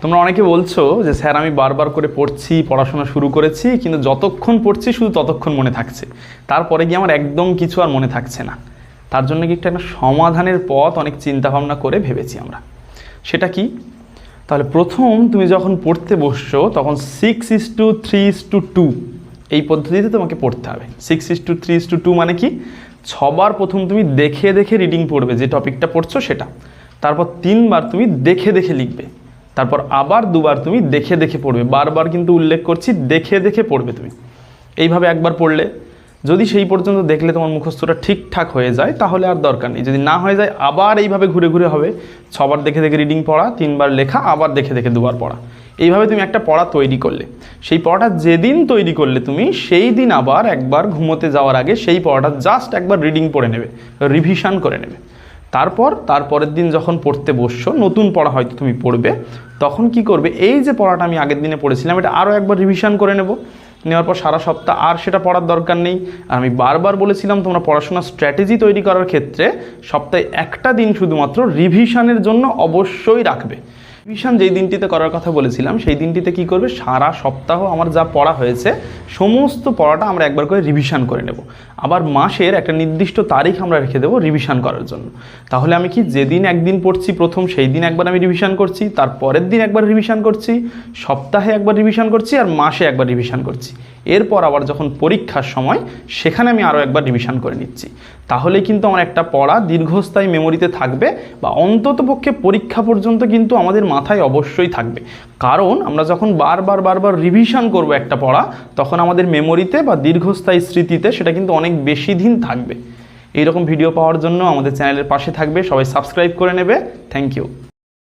তোমরা অনেকে বলছো যে স্যার আমি বারবার করে পড়ছি, পড়াশোনা শুরু করেছি, কিন্তু যতক্ষণ পড়ছি শুধু ততক্ষণ মনে থাকছে, তারপরে গিয়ে আমার একদম কিছু আর মনে থাকছে না। তার জন্য কি একটা সমাধানের পথ অনেক চিন্তাভাবনা করে ভেবেছি আমরা। সেটা কি? তাহলে প্রথম তুমি যখন পড়তে বসছো তখন 6:3:2 এই পদ্ধতিতে তোমাকে পড়তে হবে। 6:3:2 মানে কি? 6 বার প্রথম তুমি দেখে দেখে রিডিং পড়বে, যে টপিকটা পড়ছো সেটা। তারপর 3 বার তুমি দেখে দেখে লিখবে, তারপর আবার 2 বার তুমি দেখে দেখে পড়বে। বারবার কিন্তু উল্লেখ করছি, দেখে দেখে পড়বে তুমি। এইভাবে একবার পড়লে, যদি সেই পর্যন্ত দেখলে তোমার মুখস্থটা ঠিকঠাক হয়ে যায় তাহলে আর দরকার নেই। যদি না হয়ে যায় আবার এইভাবে ঘুরে ঘুরে হবে, 6 বার দেখে দেখে রিডিং পড়া, 3 বার লেখা, আবার দেখে দেখে 2 বার পড়া। এইভাবে তুমি একটা পড়া তৈরি করলে, সেই পড়াটা যেদিন তৈরি করলে তুমি সেই দিন আবার একবার ঘুমোতে যাওয়ার আগে সেই পড়াটা জাস্ট একবার রিডিং পড়ে নেবে, রিভিশন করে নেবে। তারপরের দিন যখন পড়তে বসছো, নতুন পড়া হয়তো তুমি পড়বে, তখন কি করবে, এই যে পড়াটা আমি আগের দিনে পড়েছিলাম এটা আরও একবার রিভিশন করে নেওয়ার পর সারা সপ্তাহ আর সেটা পড়ার দরকার নেই। আর আমি বারবার বলেছিলাম তোমরা পড়াশোনার স্ট্র্যাটেজি তৈরি করার ক্ষেত্রে সপ্তাহে একটা দিন শুধুমাত্র রিভিশনের জন্য অবশ্যই রাখবে। রিভিশন যেই দিনটিতে করার কথা বলেছিলাম সেই দিনটিতে কি করবে, সারা সপ্তাহ আমার যা পড়া হয়েছে সমস্ত পড়াটা আমরা একবার করে রিভিশন করে নেব। আবার মাসের একটা নির্দিষ্ট তারিখ আমরা রেখে দেবো রিভিশন করার জন্য। তাহলে আমি কি যেদিন একদিন পড়ছি প্রথম, সেই দিন একবার আমি রিভিশন করছি, তার পরের দিন একবার রিভিশন করছি, সপ্তাহে একবার রিভিশন করছি, আর মাসে একবার রিভিশন করছি। এরপর আবার যখন পরীক্ষার সময় সেখানে আমি আরও একবার রিভিশন করে নিচ্ছি। তাহলে কিন্তু আমার একটা পড়া দীর্ঘস্থায়ী মেমোরিতে থাকবে, বা অন্ততপক্ষে পরীক্ষা পর্যন্ত কিন্তু আমাদের মাথায় অবশ্যই থাকবে। কারণ আমরা যখন বারবার রিভিশন করব একটা পড়া, তখন আমাদের মেমোরিতে বা দীর্ঘস্থায়ী স্মৃতিতে সেটা কিন্তু অনেক বেশি দিন থাকবে। এইরকম ভিডিও পাওয়ার জন্য আমাদের চ্যানেলের পাশে থাকবে, সবাই সাবস্ক্রাইব করে নেবে। Thank you.